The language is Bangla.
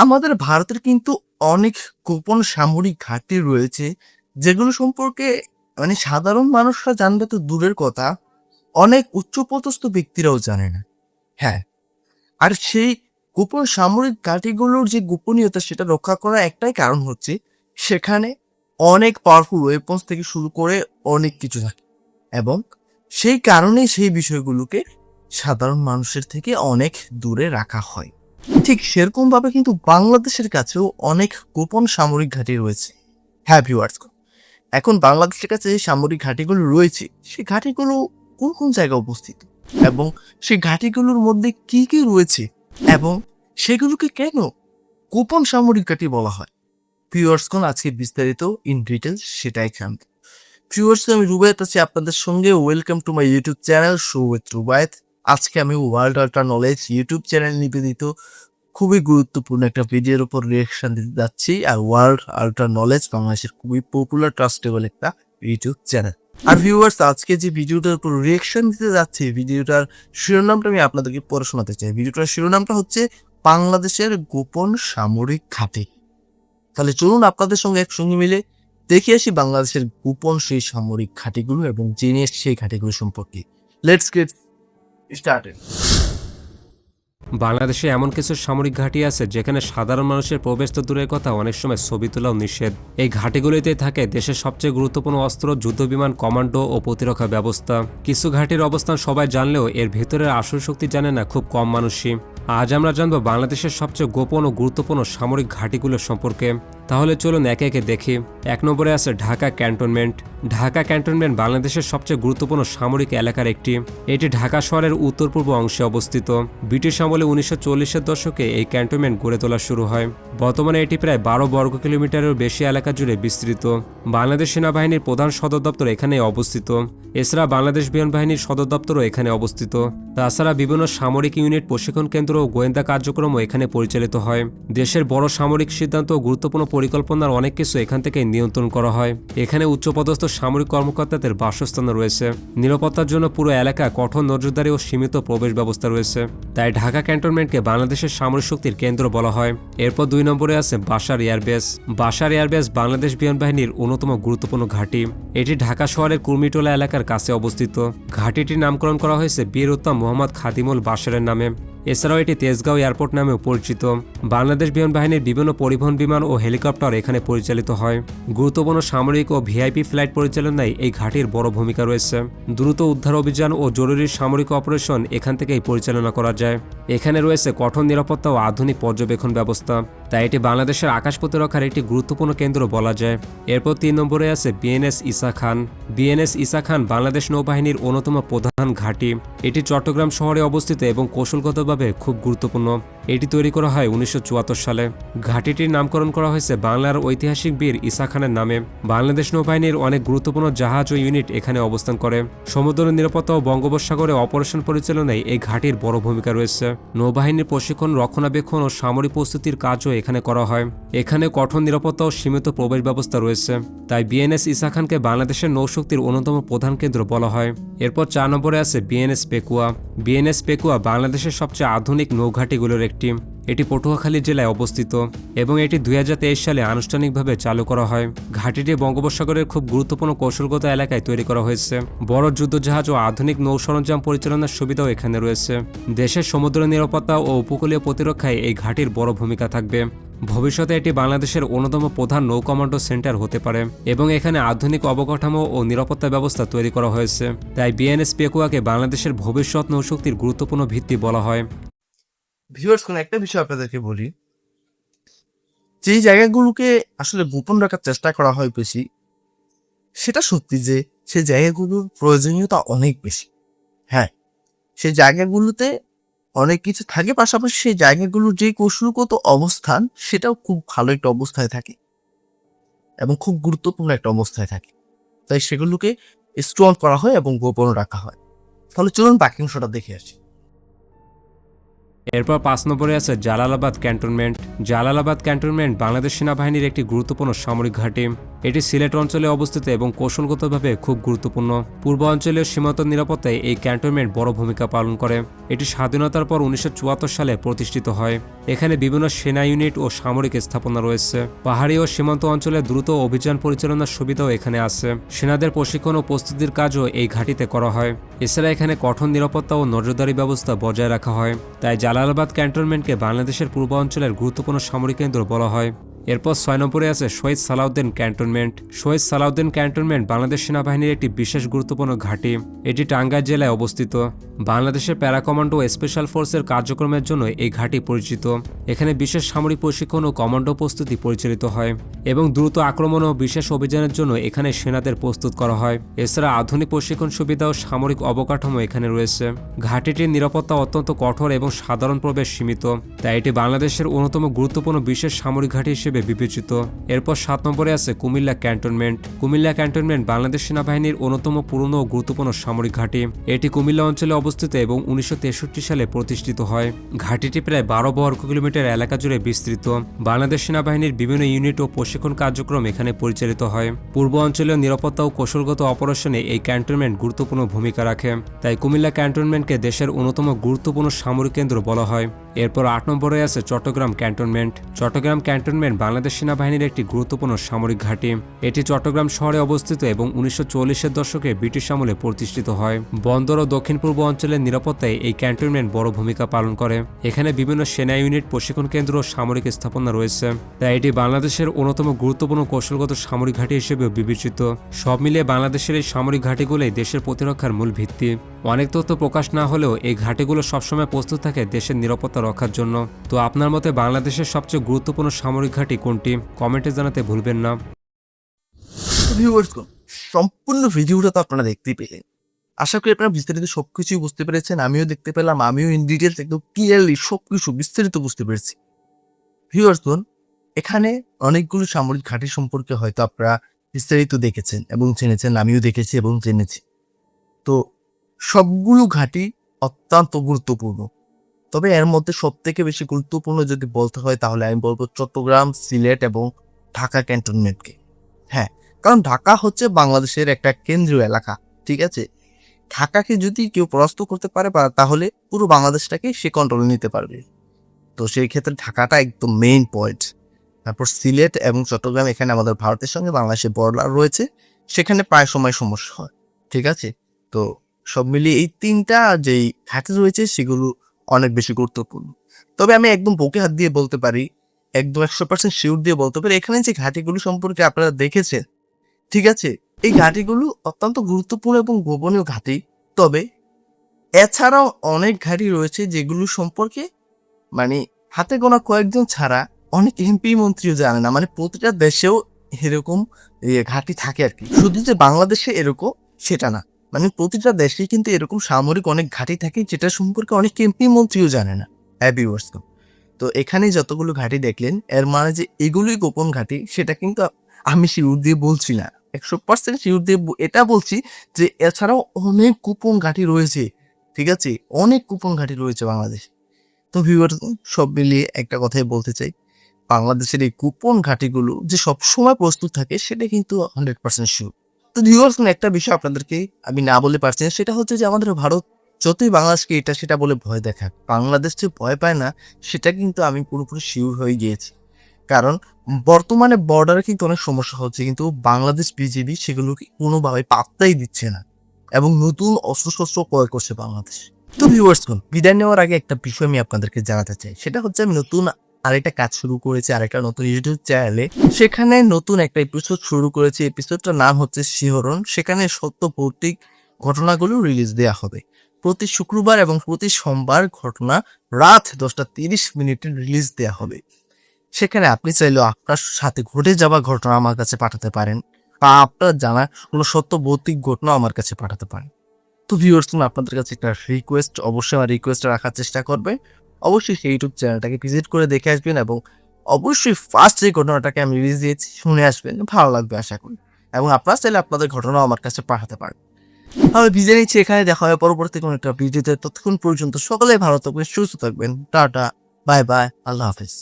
আমাদের ভারতের কিন্তু অনেক গোপন সামরিক ঘাঁটি রয়েছে, যেগুলো সম্পর্কে সাধারণ মানুষরা জানবে তো দূরের কথা, অনেক উচ্চপদস্থ ব্যক্তিরাও জানে না। হ্যাঁ, আর সেই গোপন সামরিক ঘাঁটিগুলোর যে গোপনীয়তা সেটা রক্ষা করার একটাই কারণ হচ্ছে সেখানে অনেক পাওয়ারফুল ওয়েপন্স থেকে শুরু করে অনেক কিছু থাকে, এবং সেই কারণেই সেই বিষয়গুলোকে সাধারণ মানুষের থেকে অনেক দূরে রাখা হয়। ঠিক সেরকম ভাবে কিন্তু বাংলাদেশের কাছেও অনেক গোপন সামরিক ঘাঁটি রয়েছে। হ্যাঁ ভিউয়ার্স, এখন বাংলাদেশের কাছে যে সামরিক ঘাঁটিগুলো রয়েছে সেই ঘাঁটিগুলো কোন কোন জায়গায় অবস্থিত, এবং সেই ঘাঁটিগুলোর মধ্যে কি কি রয়েছে, এবং সেগুলোকে কেন গোপন সামরিক ঘাঁটি বলা হয়। ভিউয়ার্স কোন আজকে বিস্তারিত ইন ডিটেলস সেটাই জানব। ভিউয়ার্স, আমি রুবায়েত আছি আপনাদের সঙ্গে। Welcome to my YouTube channel show with Rubayet. আজকে আমি world ultra knowledge YouTube channel নিবেদিত খুবই গুরুত্বপূর্ণ একটা ভিডিওর উপর রিয়েকশন দিতে যাচ্ছি। আর ওয়ার্ল্ড আল্ট্রা নলেজ বাংলাদেশের খুবই পপুলার ট্রাস্টেবল একটা ইউটিউব চ্যানেল। আর ভিউয়ার্স, আজকে যে ভিডিওটার উপর রিয়েকশন দিতে যাচ্ছি, ভিডিওটার শিরোনামটা আমি আপনাদেরকে পড়ে শোনাতে চাই। ভিডিওটার শিরোনামটা হচ্ছে বাংলাদেশের গোপন সামরিক ঘাঁটি। তাহলে চলুন আপনাদের সঙ্গে একসঙ্গে মিলে দেখে আসি বাংলাদেশের গোপন সেই সামরিক ঘাঁটিগুলো এবং জেনে আসি সেই ঘাঁটিগুলো সম্পর্কে। Let's get started. বাংলাদেশে এমন কিছু সামরিক ঘাঁটি আছে যেখানে সাধারণ মানুষের প্রবেশ তো দূরের কথা, অনেক সময় ছবি তোলাও নিষেধ। এই ঘাঁটিগুলিতেই থাকে দেশের সবচেয়ে গুরুত্বপূর্ণ অস্ত্র, যুদ্ধবিমান, কমান্ডো ও প্রতিরক্ষা ব্যবস্থা। কিছু ঘাঁটির অবস্থান সবাই জানলেও এর ভেতরের আসল শক্তি জানে না খুব কম মানুষই। আজ আমরা জানবো বাংলাদেশের সবচেয়ে গোপন ও গুরুত্বপূর্ণ সামরিক ঘাঁটিগুলো সম্পর্কে। তাহলে চলুন একে একে দেখি। ১ নম্বরে আছে ঢাকা ক্যান্টনমেন্ট। ঢাকা ক্যান্টনমেন্ট বাংলাদেশের সবচেয়ে গুরুত্বপূর্ণ সামরিক এলাকার একটি। এটি ঢাকা শহরের উত্তর পূর্ব অংশে অবস্থিত। ব্রিটিশ আমলে ১৯৪০-এর দশকে এই ক্যান্টনমেন্ট গড়ে তোলা শুরু হয়। বর্তমানে এটি প্রায় ১২ বর্গ কিলোমিটারেরও বেশি এলাকা জুড়ে বিস্তৃত। বাংলাদেশ সেনাবাহিনীর প্রধান সদর দপ্তর এখানেই অবস্থিত। এছাড়া বাংলাদেশ বিমান বাহিনীর সদর দপ্তরও এখানে অবস্থিত। তাছাড়া বিভিন্ন সামরিক ইউনিট, প্রশিক্ষণ কেন্দ্র ও গোয়েন্দা কার্যক্রমও এখানে পরিচালিত হয়। দেশের বড় সামরিক সিদ্ধান্ত ও গুরুত্বপূর্ণ পরিকল্পনার অনেক কিছু এখান থেকে নিয়ন্ত্রণ করা হয়। এখানে উচ্চপদস্থ সামরিক কর্মকর্তাদের বাসস্থান রয়েছে। নিরাপত্তার জন্য পুরো এলাকা কঠোর নজরদারি ও সীমিত প্রবেশ ব্যবস্থা রয়েছে। তাই ঢাকা ক্যান্টনমেন্টকে বাংলাদেশের সামরিক শক্তির কেন্দ্র বলা হয়। এরপর ২ নম্বরে আছে বাসার এয়ারবেস। বাসার এয়ারবেস বাংলাদেশ বিমান বাহিনীর অন্যতম গুরুত্বপূর্ণ ঘাঁটি। এটি ঢাকা শহরের কুর্মিটোলা এলাকার কাছে অবস্থিত। ঘাঁটিটির নামকরণ করা হয়েছে বীর উত্তম মোহাম্মদ খাদিমুল বাশারের নামে। এছাড়াও এটি তেজগাঁও এয়ারপোর্ট নামেও পরিচিত। বাংলাদেশ বিমান বাহিনীর বিভিন্ন পরিবহন বিমান ও হেলিকপ্টার এখানে পরিচালিত হয়। গুরুত্বপূর্ণ সামরিক ও ভিআইপি ফ্লাইট পরিচালনায় এই ঘাঁটির বড় ভূমিকা রয়েছে। দ্রুত উদ্ধার অভিযান ও জরুরি সামরিক অপারেশন এখান থেকেই পরিচালনা করা যায়। এখানে রয়েছে কঠোর নিরাপত্তা ও আধুনিক পর্যবেক্ষণ ব্যবস্থা। তাই এটি বাংলাদেশের আকাশ প্রতিরক্ষার একটি গুরুত্বপূর্ণ কেন্দ্র বলা যায়। এরপর ৩ নম্বরে আছে বিএনএস ঈসা খান। বিএনএস ঈসা খান বাংলাদেশ নৌবাহিনীর অন্যতম প্রধান ঘাঁটি। এটি চট্টগ্রাম শহরে অবস্থিত এবং কৌশলগতভাবে খুব গুরুত্বপূর্ণ। এটি তৈরি করা হয় ১৯৭৪ সালে। ঘাঁটিটির নামকরণ করা হয়েছে বাংলার ঐতিহাসিক বীর ঈসা খানের নামে। বাংলাদেশ নৌবাহিনীর অনেক গুরুত্বপূর্ণ জাহাজ ও ইউনিট এখানে অবস্থান করে। সমুদ্র নিরাপত্তা ও বঙ্গোপসাগরে অপারেশন পরিচালনায় এই ঘাঁটির বড় ভূমিকা রয়েছে। নৌবাহিনীর প্রশিক্ষণ, রক্ষণাবেক্ষণ ও সামরিক প্রস্তুতির কাজও এখানে করা হয়। এখানে কঠোর নিরাপত্তা ও সীমিত প্রবেশ ব্যবস্থা রয়েছে। তাই বিএনএস ঈসা খানকে বাংলাদেশের নৌশক্তির অন্যতম প্রধান কেন্দ্র বলা হয়। এরপর ৪ নম্বরে আছে বিএনএস পেকুয়া। বিএনএস পেকুয়া বাংলাদেশের সবচেয়ে আধুনিক নৌঘাঁটিগুলোর একটি। এটি পটুয়াখালী জেলায় অবস্থিত এবং এটি ২০২৩ সালে আনুষ্ঠানিকভাবে চালু করা হয়। ঘাঁটিটি বঙ্গোপসাগরের খুব গুরুত্বপূর্ণ কৌশলগত এলাকায় তৈরি করা হয়েছে। বড় যুদ্ধজাহাজ ও আধুনিক নৌ সরঞ্জাম পরিচালনার সুবিধাও এখানে রয়েছে। দেশের সমুদ্র নিরাপত্তা ও উপকূলীয় প্রতিরক্ষায় এই ঘাঁটির বড় ভূমিকা থাকবে। ভবিষ্যতে এটি বাংলাদেশের অন্যতম প্রধান নৌ কমান্ডো সেন্টার হতে পারে এবং এখানে আধুনিক অবকাঠামো ও নিরাপত্তা ব্যবস্থা তৈরি করা হয়েছে। তাই বিএনএস পেকুয়াকে বাংলাদেশের ভবিষ্যৎ নৌশক্তির গুরুত্বপূর্ণ ভিত্তি বলা হয়। ভিউয়ার্স, কোন একটা বিষয় আপনাদেরকে বলি, যেই জায়গাগুলোকে আসলে গোপন রাখার চেষ্টা করা হয় বেশি, সেটা সত্যি যে সেই জায়গাগুলোর প্রয়োজনীয়তা অনেক বেশি। হ্যাঁ, সেই জায়গাগুলোতে অনেক কিছু থাকে, পাশাপাশি সেই জায়গাগুলোর যে কৌশলগত অবস্থান সেটাও খুব ভালো একটা অবস্থায় থাকে এবং খুব গুরুত্বপূর্ণ একটা অবস্থায় থাকে। তাই সেগুলোকে স্ট্রং করা হয় এবং গোপন রাখা হয়। তাহলে চলুন বাকি অংশটা দেখে আসি। এরপর ৫ নম্বরে আছে জালালাবাদ ক্যান্টনমেন্ট। জালালাবাদ ক্যান্টনমেন্ট বাংলাদেশ সেনাবাহিনীর একটি গুরুত্বপূর্ণ সামরিক ঘাঁটি। এটি সিলেট অঞ্চলে অবস্থিত এবং কৌশলগতভাবে খুব গুরুত্বপূর্ণ। পূর্ব অঞ্চলীয় সীমান্ত নিরাপত্তায় এই ক্যান্টনমেন্ট বড় ভূমিকা পালন করে। এটি স্বাধীনতার পর 1974 সালে প্রতিষ্ঠিত হয়। এখানে বিভিন্ন সেনা ইউনিট ও সামরিক স্থাপনা রয়েছে। পাহাড়ি ও সীমান্ত অঞ্চলে দ্রুত অভিযান পরিচালনার সুবিধাও এখানে আছে। সেনাদের প্রশিক্ষণ ও প্রস্তুতির কাজও এই ঘাঁটিতে করা হয়। এছাড়া এখানে কঠোর নিরাপত্তা ও নজরদারি ব্যবস্থা বজায় রাখা হয়। তাই জালালাবাদ ক্যান্টনমেন্টকে বাংলাদেশের পূর্ব অঞ্চলের গুরুত্বপূর্ণ সামরিক কেন্দ্র বলা হয়। এরপর 6 নম্বরে আছে শহীদ সালাউদ্দিন ক্যান্টনমেন্ট। শহীদ সালাউদ্দিন ক্যান্টনমেন্ট বাংলাদেশ সেনাবাহিনীর একটি বিশেষ গুরুত্বপূর্ণ ঘাঁটি। এটি টাঙ্গাইল জেলায় অবস্থিত। বাংলাদেশের প্যারা কমান্ডো ও স্পেশাল ফোর্সের কার্যক্রমের জন্য এই ঘাঁটি পরিচিত। এখানে বিশেষ সামরিক প্রশিক্ষণ ও কমান্ডো প্রস্তুতি পরিচালিত হয় এবং দ্রুত আক্রমণ ও বিশেষ অভিযানের জন্য এখানে সেনাদের প্রস্তুত করা হয়। এছাড়া আধুনিক প্রশিক্ষণ সুবিধা ও সামরিক অবকাঠামো এখানে রয়েছে। ঘাঁটিটির নিরাপত্তা অত্যন্ত কঠোর এবং সাধারণ প্রবেশ সীমিত, তাই এটি বাংলাদেশের অন্যতম গুরুত্বপূর্ণ বিশেষ সামরিক ঘাঁটি হিসেবে বিবেচিত। এরপর 7 নম্বরে আছে কুমিল্লা ক্যান্টনমেন্ট। কুমিল্লা ক্যান্টনমেন্ট বাংলাদেশ সেনাবাহিনীর অন্যতম পুরনো ও গুরুত্বপূর্ণ সামরিক ঘাঁটি। এটি কুমিল্লা অঞ্চলে অবস্থিত এবং 1963 সালে প্রতিষ্ঠিত হয়। ঘাঁটিটি প্রায় 12 বর্গ কিলোমিটার এলাকা জুড়ে বিস্তৃত। বাংলাদেশ সেনাবাহিনীর বিভিন্ন ইউনিট ও প্রশিক্ষণ কার্যক্রম এখানে পরিচালিত হয়। পূর্ব অঞ্চলীয় নিরাপত্তা ও কৌশলগত অপারেশনে এই ক্যান্টনমেন্ট গুরুত্বপূর্ণ ভূমিকা রাখে। তাই কুমিল্লা ক্যান্টনমেন্টকে দেশের অন্যতম গুরুত্বপূর্ণ সামরিক কেন্দ্র বলা হয়। এরপর 8 নম্বরে আছে চট্টগ্রাম ক্যান্টনমেন্ট। চট্টগ্রাম ক্যান্টনমেন্ট বাংলাদেশ সেনাবাহিনীর একটি গুরুত্বপূর্ণ সামরিক ঘাঁটি। এটি চট্টগ্রাম শহরে অবস্থিত এবং 1940-এর দশকে ব্রিটিশ আমলে প্রতিষ্ঠিত হয়। বন্দর ও দক্ষিণ পূর্ব অঞ্চলের নিরাপত্তায় এই ক্যান্টনমেন্ট বড় ভূমিকা পালন করে। এখানে বিভিন্ন সেনা ইউনিট, প্রশিক্ষণ কেন্দ্র ও সামরিক স্থাপনা রয়েছে। তাই এটি বাংলাদেশের অন্যতম গুরুত্বপূর্ণ কৌশলগত সামরিক ঘাঁটি হিসেবেও বিবেচিত। সব মিলিয়ে বাংলাদেশের এই সামরিক ঘাঁটিগুলোই দেশের প্রতিরক্ষার মূল ভিত্তি। অনেক তথ্য প্রকাশ না হলেও এই ঘাঁটিগুলো সবসময় প্রস্তুত থাকে দেশের নিরাপত্তা রক্ষার জন্য। তো আপনার মতে বাংলাদেশের সবচেয়ে গুরুত্বপূর্ণ সামরিক ঘাঁটি কোনটি? কমেন্টে জানাতে ভুলবেন না। ভিউয়ার্স, সম্পূর্ণ ভিডিওটা তো আপনারা দেখতেই পেলেন। আশা করি আপনারা বিস্তারিত সবকিছুই বুঝতে পেরেছেন। আমিও দেখতে পেলাম, আমিও ইন ডিটেলস একদম ক্লিয়ারলি সবকিছু বিস্তারিত বুঝতে পেরেছি। ভিউয়ার্স, এখানে অনেকগুলো সামরিক ঘাঁটি সম্পর্কে হয়তো আপনারা বিস্তারিত দেখেছেন এবং জেনেছেন। আমিও দেখেছি এবং জেনেছি। তো সবগুলো ঘাঁটি অত্যন্ত গুরুত্বপূর্ণ। তবে এর মধ্যে সব থেকে বেশি গুরুত্বপূর্ণ যদি বলতে হয় তাহলে আমি বলবো চট্টগ্রাম, সিলেট এবং ঢাকা ক্যান্টনমেন্টকে। হ্যাঁ, কারণ ঢাকা হচ্ছে বাংলাদেশের একটা কেন্দ্রীয় এলাকা, ঠিক আছে? ঢাকাকে যদি কেউ পরাস্ত করতে পারে তাহলে পুরো বাংলাদেশটাকে সে কন্ট্রোলে নিতে পারবে। তো সেই ক্ষেত্রে ঢাকাটা একদম মেইন পয়েন্ট। তারপর সিলেট এবং চট্টগ্রাম, এখানে আমাদের ভারতের সঙ্গে বাংলাদেশের বর্ডার রয়েছে, সেখানে প্রায় সময় সমস্যা হয়, ঠিক আছে? তো সব মিলিয়ে এই 3টা যেই ঘাঁটি রয়েছে সেগুলো অনেক বেশি গুরুত্বপূর্ণ। তবে আমি একদম বুকে হাত দিয়ে বলতে পারি, একদম 100% শিওর দিয়ে বলতে পারি, এখানে যে ঘাঁটিগুলো সম্পর্কে আপনারা দেখেছেন, ঠিক আছে, এই ঘাঁটিগুলো অত্যন্ত গুরুত্বপূর্ণ এবং গোপনীয় ঘাঁটি। তবে এছাড়াও অনেক ঘাঁটি রয়েছে যেগুলো সম্পর্কে মানে হাতে গোনা কয়েকজন ছাড়া অনেক এমপি মন্ত্রীও জানে না। মানে প্রতিটা দেশেও এরকম ঘাঁটি থাকে আর কি। শুধু যে বাংলাদেশে এরকম সেটা না, মানে প্রতিটা দেশেই কিন্তু এরকম সামরিক অনেক ঘাঁটি থাকে যেটা সম্পর্কে অনেক এমপি মন্ত্রীও জানে না। ভিউয়ার্স, তো এখানে যতগুলো ঘাঁটি দেখলেন এর মানে যে এগুলোই গোপন ঘাঁটি সেটা কিন্তু আমি শিউর দিয়ে বলছি না। 100% শিউর দিয়ে এটা বলছি যে এছাড়াও অনেক গোপন ঘাঁটি রয়েছে, ঠিক আছে? অনেক গোপন ঘাঁটি রয়েছে বাংলাদেশে। তো ভিউয়ার্স, সব মিলিয়ে একটা কথাই বলতে চাই, বাংলাদেশের এই গোপন ঘাঁটিগুলো যে সবসময় প্রস্তুত থাকে সেটা কিন্তু 100% শিওর। তো ভিউয়ার্স, একটা বিষয় আপনাদেরকে আমি না বলে পারছি না, সেটা হচ্ছে যে আমাদের ভারত যতই বাংলাদেশকে এটা সেটা বলে ভয় দেখাক, বাংলাদেশ যে ভয় পায় না সেটা কিন্তু আমি পুরোপুরি শিওর হয়ে গিয়েছি। কারণ বর্তমানে বর্ডারে কিন্তু অনেক সমস্যা হচ্ছে, কিন্তু বাংলাদেশ বিজিবি সেগুলোকে কোনোভাবে পাত্তাই দিচ্ছে না এবং নতুন অস্ত্রশস্ত্র ক্রয় করছে বাংলাদেশ। তো ভিউয়ার্স, বিদায় নেওয়ার আগে একটা বিষয় আমি আপনাদেরকে জানাতে চাই, সেটা হচ্ছে আমি নতুন আরেকটা কাজ শুরু করেছি, আরেকটা নতুন ইউটিউব চ্যানেলে। সেখানে নতুন একটা এপিসোড শুরু করেছি, এপিসোডটার নাম হচ্ছে শিহরণ। সেখানে সত্য ভৌতিক ঘটনাগুলো রিলিজ দেওয়া হবে প্রতি শুক্রবার এবং প্রতি সোমবার। ঘটনা রাত 10:30 রিলিজ দেওয়া হবে। সেখানে আপনি চাইলেও আপনার সাথে ঘটে যাওয়া ঘটনা আমার কাছে পাঠাতে পারেন, বা আপনার জানা কোনো সত্য ভৌতিক ঘটনা আমার কাছে পাঠাতে পারেন। তো ভিউয়ার্স, আপনাদের কাছে একটা রিকোয়েস্ট, অবশ্যই আমার রিকোয়েস্ট রাখার চেষ্টা করবেন। অবশ্যই সেই ইউটিউব চ্যানেলটাকে ভিজিট করে দেখে আসবেন এবং অবশ্যই ফার্স্ট যে ঘটনাটাকে আমি রিলিজ দিয়েছি শুনে আসবেন, ভালো লাগবে আশা করি। এবং আপনারা চাইলে আপনাদের ঘটনাও আমার কাছে পাঠাতে পারেন। আমি বিজয় নিচ্ছি, এখানে দেখা হয় পরবর্তী কোনো একটা ভিডিওতে। ততক্ষণ পর্যন্ত সকলে ভালো থাকবেন, সুস্থ থাকবেন। টাটা, বাই বাই, আল্লাহ হাফেজ।